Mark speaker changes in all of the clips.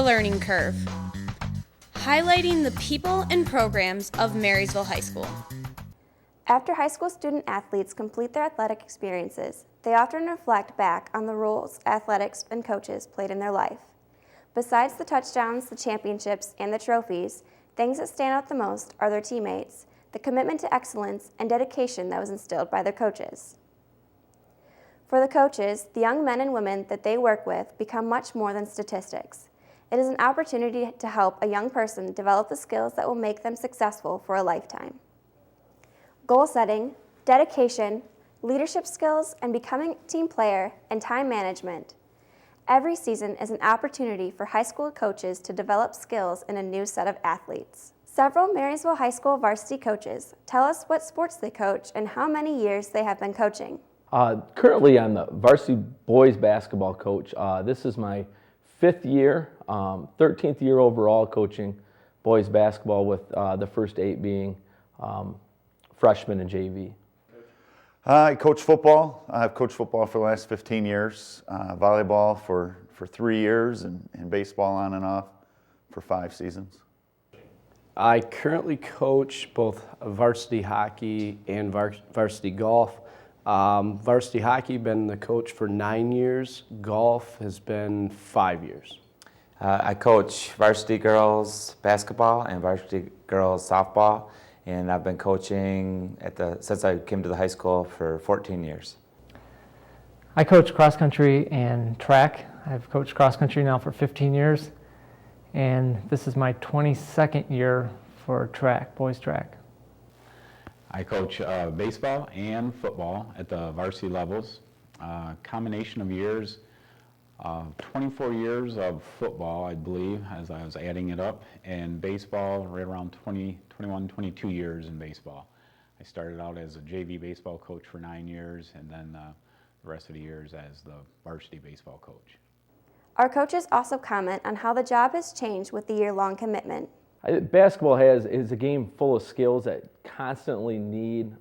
Speaker 1: learning curve, highlighting the people and programs of Marysville High School.
Speaker 2: After high school student athletes complete their athletic experiences, they often reflect back on the roles athletics and coaches played in their life. Besides the touchdowns, the championships, and the trophies, things that stand out the most are their teammates, the commitment to excellence, and dedication that was instilled by their coaches. For the coaches, the young men and women that they work with become much more than statistics. It is an opportunity to help a young person develop the skills that will make them successful for a lifetime. Goal setting, dedication, leadership skills, and becoming a team player, and time management. Every season is an opportunity for high school coaches to develop skills in a new set of athletes. Several Marysville High School varsity coaches tell us what sports they coach and how many years they have been coaching.
Speaker 3: Currently, I'm the varsity boys basketball coach. This is my 5th year, 13th year overall coaching boys basketball, with the first 8 being freshmen and JV.
Speaker 4: I coach football. I've coached football for the last 15 years, volleyball for 3 years, and baseball on and off for 5 seasons.
Speaker 5: I currently coach both varsity hockey and varsity golf. Varsity hockey, been the coach for 9 years. Golf has been 5 years.
Speaker 6: I coach varsity girls basketball and varsity girls softball, and I've been coaching since I came to the high school for 14 years.
Speaker 7: I coach cross country and track. I've coached cross country now for 15 years, and this is my 22nd year for track, boys track.
Speaker 8: I coach baseball and football at the varsity levels. Combination of years, 24 years of football, I believe, as I was adding it up, and baseball, right around 21, 22 years in baseball. I started out as a JV baseball coach for 9 years, and then the rest of the years as the varsity baseball coach.
Speaker 2: Our coaches also comment on how the job has changed with the year-long commitment.
Speaker 3: Basketball is a game full of skills that constantly need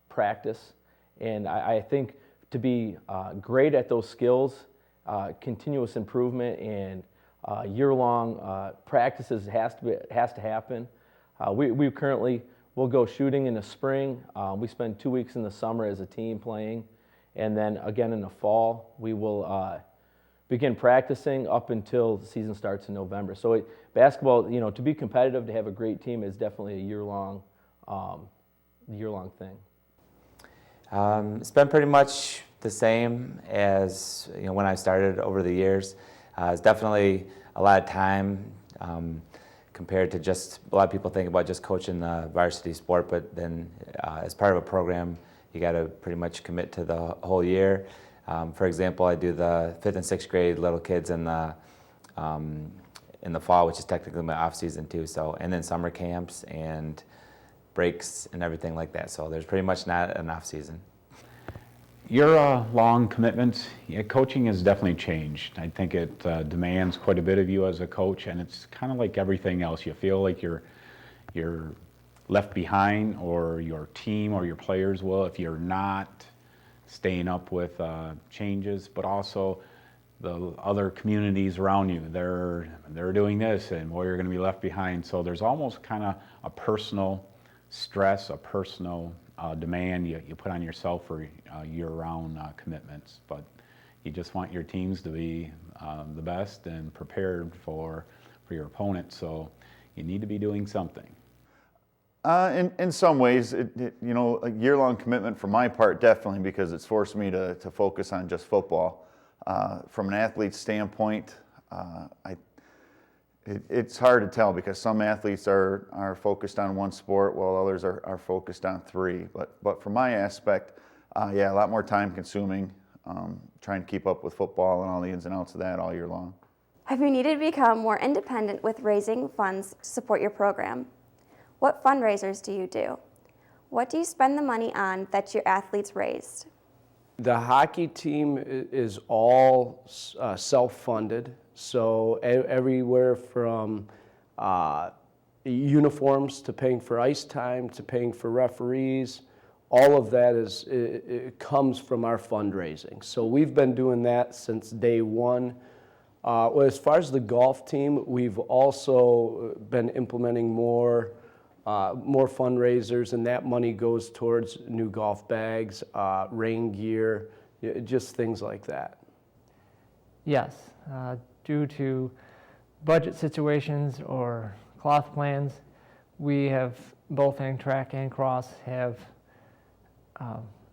Speaker 3: practice, and I think to be great at those skills, continuous improvement and year-long practices has to happen. We currently will go shooting in the spring. We spend 2 weeks in the summer as a team playing, and then again in the fall we will begin practicing up until the season starts in November. So basketball, to be competitive, to have a great team, is definitely a year-long thing.
Speaker 6: It's been pretty much the same as when I started over the years. It's definitely a lot of time compared to just, a lot of people think about just coaching the varsity sport, but then as part of a program, you got to pretty much commit to the whole year. For example, I do the 5th and 6th grade little kids in the fall, which is technically my off season too. So, and then summer camps and breaks and everything like that. So there's pretty much not an off season.
Speaker 8: YearLong Commitment, coaching has definitely changed. I think it demands quite a bit of you as a coach, and it's kind of like everything else. You feel like you're left behind, or your team or your players will, if you're not staying up with changes, but also the other communities around you. They're doing this, and you're going to be left behind. So there's almost kind of a personal stress, a personal demand you put on yourself for year-round commitments. But you just want your teams to be the best and prepared for your opponent. So you need to be doing something.
Speaker 4: In some ways, a year-long commitment for my part, definitely, because it's forced me to focus on just football. From an athlete's standpoint, it's hard to tell, because some athletes are focused on one sport while others are focused on 3. But from my aspect, a lot more time consuming, trying to keep up with football and all the ins and outs of that all year long.
Speaker 2: Have you needed to become more independent with raising funds to support your program? What fundraisers do you do? What do you spend the money on that your athletes raised?
Speaker 5: The hockey team is all self-funded, so everywhere from uniforms to paying for ice time to paying for referees, all of that it comes from our fundraising. So we've been doing that since day one. Well, as far as the golf team, we've also been implementing more fundraisers, and that money goes towards new golf bags, rain gear, just things like that.
Speaker 7: Yes, due to budget situations or cloth plans, we have both in track and cross have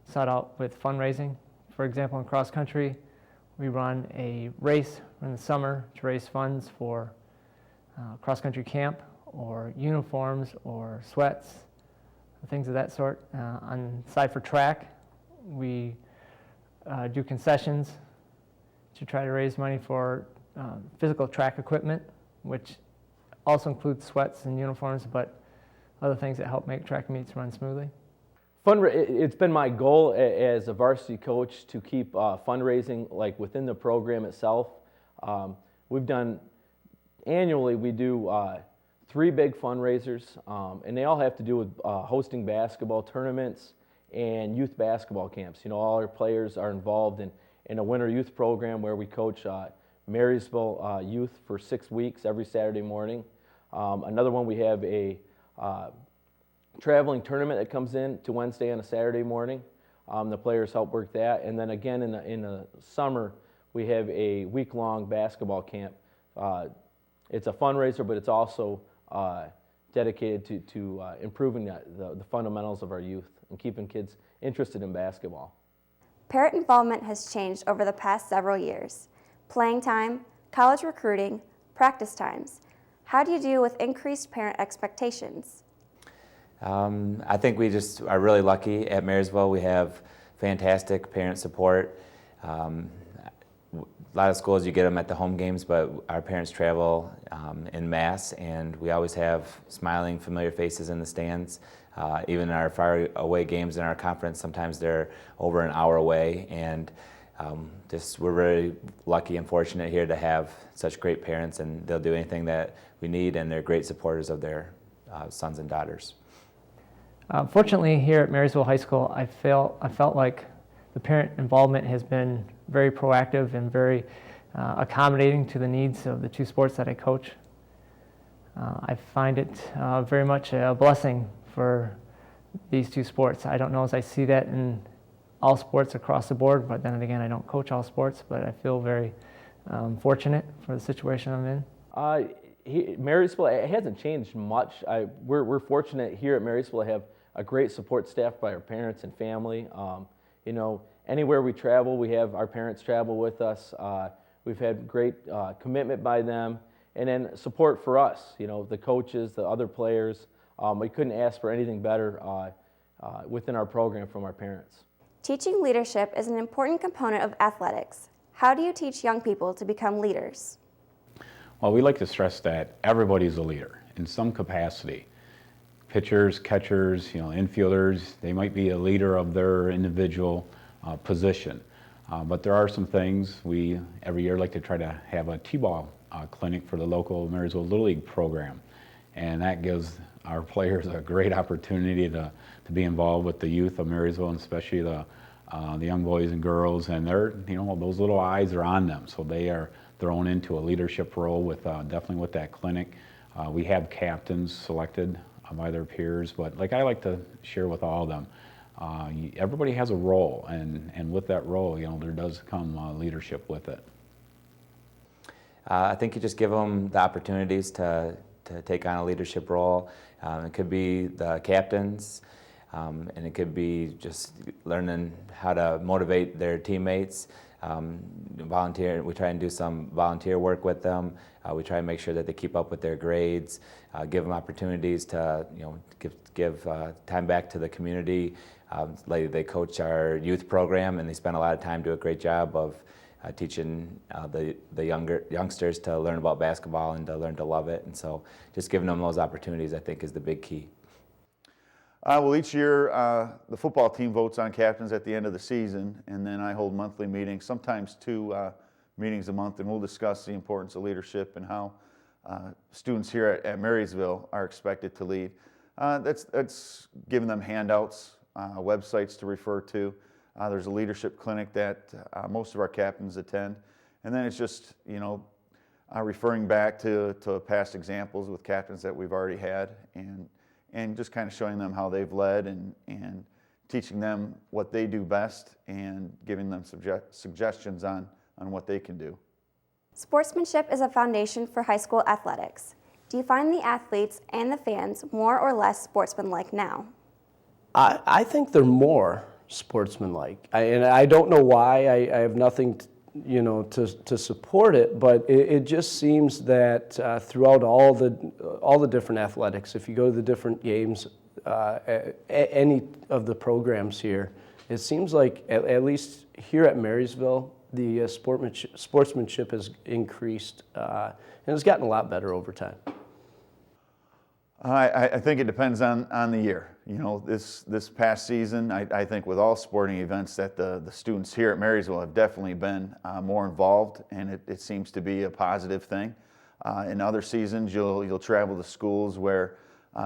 Speaker 7: set out with fundraising. For example, in cross country, we run a race in the summer to raise funds for cross country camp or uniforms or sweats, things of that sort. On the side for track, we do concessions to try to raise money for physical track equipment, which also includes sweats and uniforms, but other things that help make track meets run smoothly.
Speaker 3: It's been my goal as a varsity coach to keep fundraising like within the program itself. We've done, annually we do 3 big fundraisers, and they all have to do with hosting basketball tournaments and youth basketball camps. You know, all our players are involved in a winter youth program where we coach Marysville youth for 6 weeks every Saturday morning. Another one, we have a traveling tournament that comes in to Wednesday on a Saturday morning. The players help work that. And then again in the summer, we have a week-long basketball camp. It's a fundraiser, but it's also dedicated to improving the fundamentals of our youth and keeping kids interested in basketball.
Speaker 2: Parent involvement has changed over the past several years. Playing time, college recruiting, practice times. How do you deal with increased parent expectations?
Speaker 6: I think we just are really lucky at Marysville. We have fantastic parent support. A lot of schools, you get them at the home games, but our parents travel en masse, and we always have smiling, familiar faces in the stands. Even in our far away games in our conference, sometimes they're over an hour away, and we're very lucky and fortunate here to have such great parents, and they'll do anything that we need, and they're great supporters of their sons and daughters.
Speaker 7: Fortunately, here at Marysville High School, I felt like the parent involvement has been very proactive and very accommodating to the needs of the 2 sports that I coach. I find it very much a blessing for these 2 sports. I don't know as I see that in all sports across the board, but then again, I don't coach all sports, but I feel very fortunate for the situation I'm in.
Speaker 3: Marysville, it hasn't changed much. We're fortunate here at Marysville to have a great support staff by our parents and family. You know, anywhere we travel, we have our parents travel with us. We've had great commitment by them, and then support for us, you know, the coaches, the other players. We couldn't ask for anything better within our program from our parents.
Speaker 2: Teaching leadership is an important component of athletics. How do you teach young people to become leaders?
Speaker 8: Well, we like to stress that everybody's a leader in some capacity. Pitchers, catchers, you know, infielders, they might be a leader of their individual position. But there are some things we every year like to try to have a T-ball clinic for the local Marysville Little League program. And that gives our players a great opportunity to be involved with the youth of Marysville, and especially the young boys and girls. And they're, you know, those little eyes are on them, so they are thrown into a leadership role with definitely with that clinic. We have captains selected by their peers, but like I like to share with all of them, everybody has a role, and with that role, you know, there does come leadership with it.
Speaker 6: I think you just give them the opportunities to take on a leadership role. It could be the captains, and it could be just learning how to motivate their teammates. Volunteer. We try and do some volunteer work with them. We try and make sure that they keep up with their grades. Give them opportunities to, you know, give time back to the community. Like they coach our youth program, and they spend a lot of time, do a great job of teaching the youngsters to learn about basketball and to learn to love it. And so, just giving them those opportunities, I think, is the big key.
Speaker 4: Well, each year the football team votes on captains at the end of the season, and then I hold monthly meetings, sometimes 2 meetings a month, and we'll discuss the importance of leadership and how students here at Marysville are expected to lead. That's giving them handouts, websites to refer to. There's a leadership clinic that most of our captains attend, and then it's just, you know, referring back to past examples with captains that we've already had, and just kind of showing them how they've led and teaching them what they do best and giving them suggestions on what they can do.
Speaker 2: Sportsmanship is a foundation for high school athletics. Do you find the athletes and the fans more or less sportsmanlike now?
Speaker 5: I think they're more sportsmanlike, and I don't know why. I have nothing, to support it, but it just seems that throughout all the different athletics, if you go to the different games, any of the programs here, it seems like at least here at Marysville, the sportsmanship has increased and has gotten a lot better over time.
Speaker 4: I think it depends on the year. This past season, I think with all sporting events that the students here at Marysville have definitely been more involved, and it seems to be a positive thing. In other seasons, you'll travel to schools where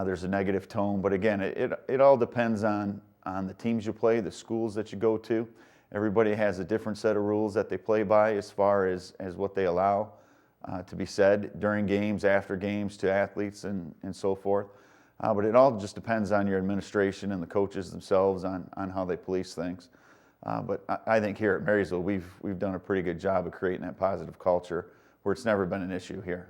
Speaker 4: there's a negative tone, but again, it all depends on the teams you play, the schools that you go to. Everybody has a different set of rules that they play by as far as what they allow to be said during games, after games, to athletes and so forth. But it all just depends on your administration and the coaches themselves on how they police things. But I think here at Marysville, we've done a pretty good job of creating that positive culture where it's never been an issue here.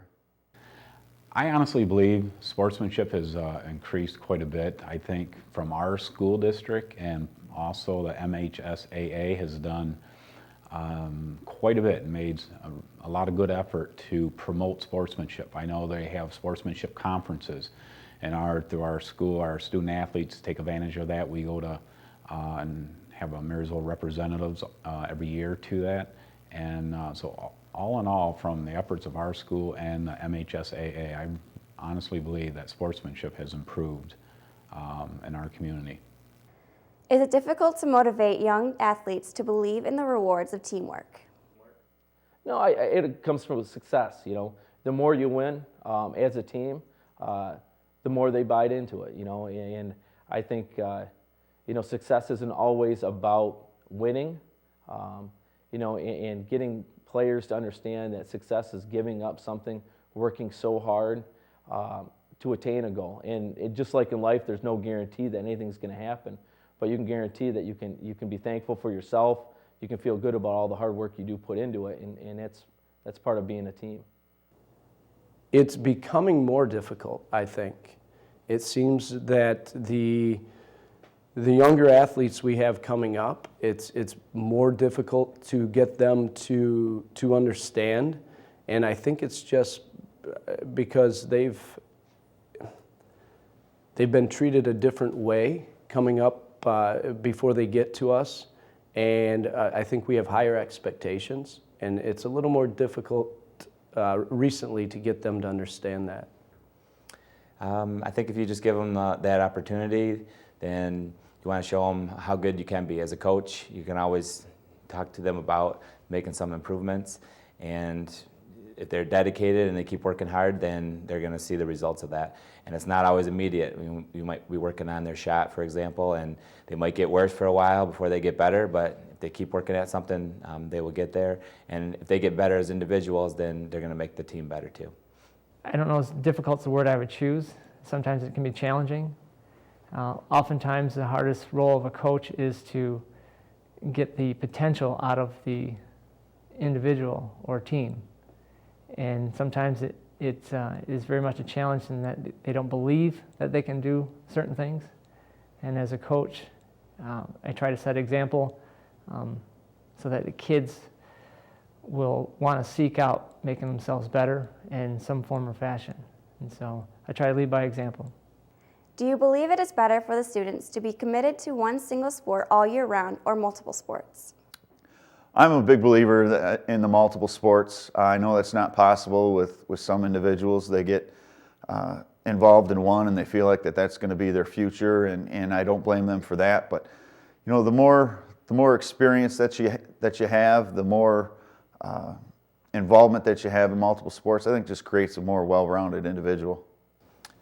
Speaker 8: I honestly believe sportsmanship has increased quite a bit. I think from our school district, and also the MHSAA has done quite a bit and made a lot of good effort to promote sportsmanship. I know they have sportsmanship conferences, and through our school, our student athletes take advantage of that. We go to and have a Marysville representatives every year to that, and so all in all, from the efforts of our school and the MHSAA, I honestly believe that sportsmanship has improved in our community.
Speaker 2: Is it difficult to motivate young athletes to believe in the rewards of teamwork?
Speaker 3: No, it comes from success. The more you win as a team, the more they buy into it. And I think success isn't always about winning. And getting players to understand that success is giving up something, working so hard to attain a goal. And just like in life, there's no guarantee that anything's going to happen. But you can guarantee that you can be thankful for yourself. You can feel good about all the hard work you do put into it, and that's part of being a team.
Speaker 5: It's becoming more difficult, I think. It seems that the younger athletes we have coming up, it's more difficult to get them to understand, and I think it's just because they've been treated a different way coming up before they get to us, and I think we have higher expectations, and it's a little more difficult recently to get them to understand that.
Speaker 6: I think if you just give them that opportunity, then you want to show them how good you can be. As a coach, you can always talk to them about making some improvements, and if they're dedicated and they keep working hard, then they're going to see the results of that. And it's not always immediate. You might be working on their shot, for example, and they might get worse for a while before they get better, but if they keep working at something, they will get there. And if they get better as individuals, then they're going to make the team better too.
Speaker 7: I don't know if difficult's the word I would choose. Sometimes it can be challenging. Oftentimes the hardest role of a coach is to get the potential out of the individual or team. And sometimes it is very much a challenge in that they don't believe that they can do certain things. And as a coach, I try to set example so that the kids will want to seek out making themselves better in some form or fashion. And so I try to lead by example.
Speaker 2: Do you believe it is better for the students to be committed to one single sport all year round or multiple sports?
Speaker 4: I'm a big believer in the multiple sports. I know that's not possible with some individuals. They get involved in one and they feel like that's going to be their future, and I don't blame them for that. But the more experience that you have, the more involvement that you have in multiple sports, I think just creates a more well-rounded individual.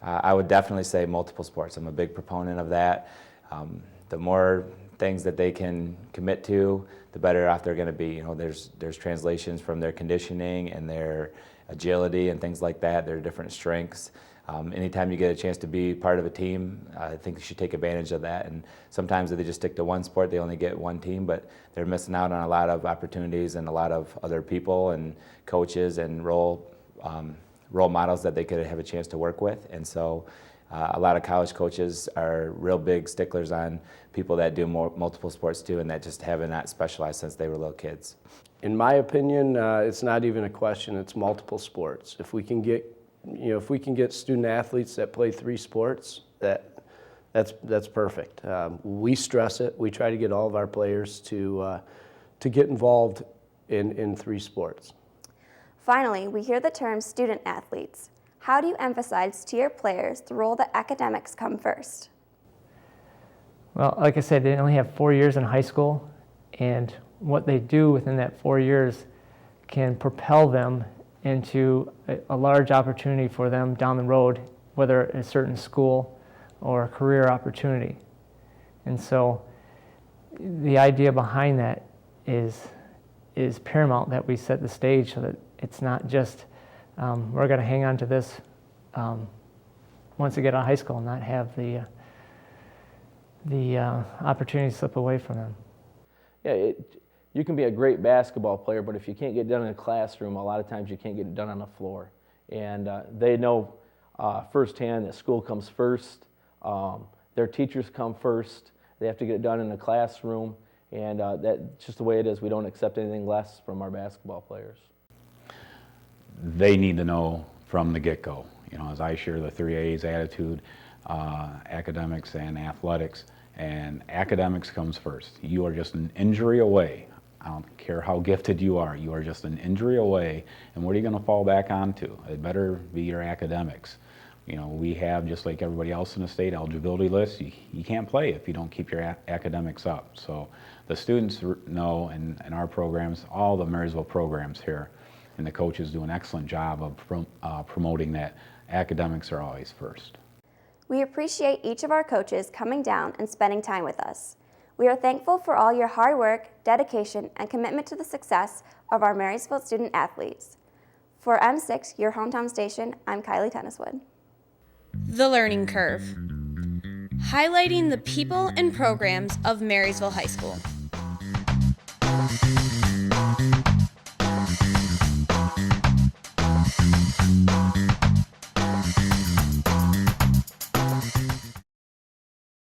Speaker 6: I would definitely say multiple sports. I'm a big proponent of that. The more things that they can commit to, the better off they're going to be. There's translations from their conditioning and their agility and things like that, their different strengths. Anytime you get a chance to be part of a team, I think you should take advantage of that. And sometimes if they just stick to one sport, they only get one team, but they're missing out on a lot of opportunities and a lot of other people and coaches and role models that they could have a chance to work with. And so a lot of college coaches are real big sticklers on people that do multiple sports too, and that just have not specialized since they were little kids.
Speaker 5: In my opinion, it's not even a question, it's multiple sports. If we can get student athletes that play 3 sports, that's perfect. We stress it. We try to get all of our players to get involved in 3 sports.
Speaker 2: Finally, we hear the term student athletes. How do you emphasize to your players the role that academics come first?
Speaker 7: Well, like I said, they only have 4 years in high school, and what they do within that 4 years can propel them into a large opportunity for them down the road, whether a certain school or a career opportunity. And so the idea behind that is paramount, that we set the stage so that it's not just we're going to hang on to this once they get out of high school and not have the opportunity slip away from them.
Speaker 3: Yeah, you can be a great basketball player, but if you can't get it done in a classroom, a lot of times you can't get it done on the floor. And they know firsthand that school comes first, their teachers come first, they have to get it done in the classroom, and that's just the way it is. We don't accept anything less from our basketball players.
Speaker 8: They need to know from the get-go, as I share the 3 A's attitude, academics and athletics, and academics comes first. You are just an injury away. I don't care how gifted you are just an injury away, and what are you going to fall back onto? It better be your academics. We have, just like everybody else in the state, eligibility lists. You can't play if you don't keep your academics up. So the students know, and our programs, all the Marysville programs here, and the coaches do an excellent job of promoting that academics are always first.
Speaker 2: We appreciate each of our coaches coming down and spending time with us. We are thankful for all your hard work, dedication, and commitment to the success of our Marysville student athletes. For M6, your hometown station, I'm Kylie Tenniswood.
Speaker 1: The Learning Curve, highlighting the people and programs of Marysville High School.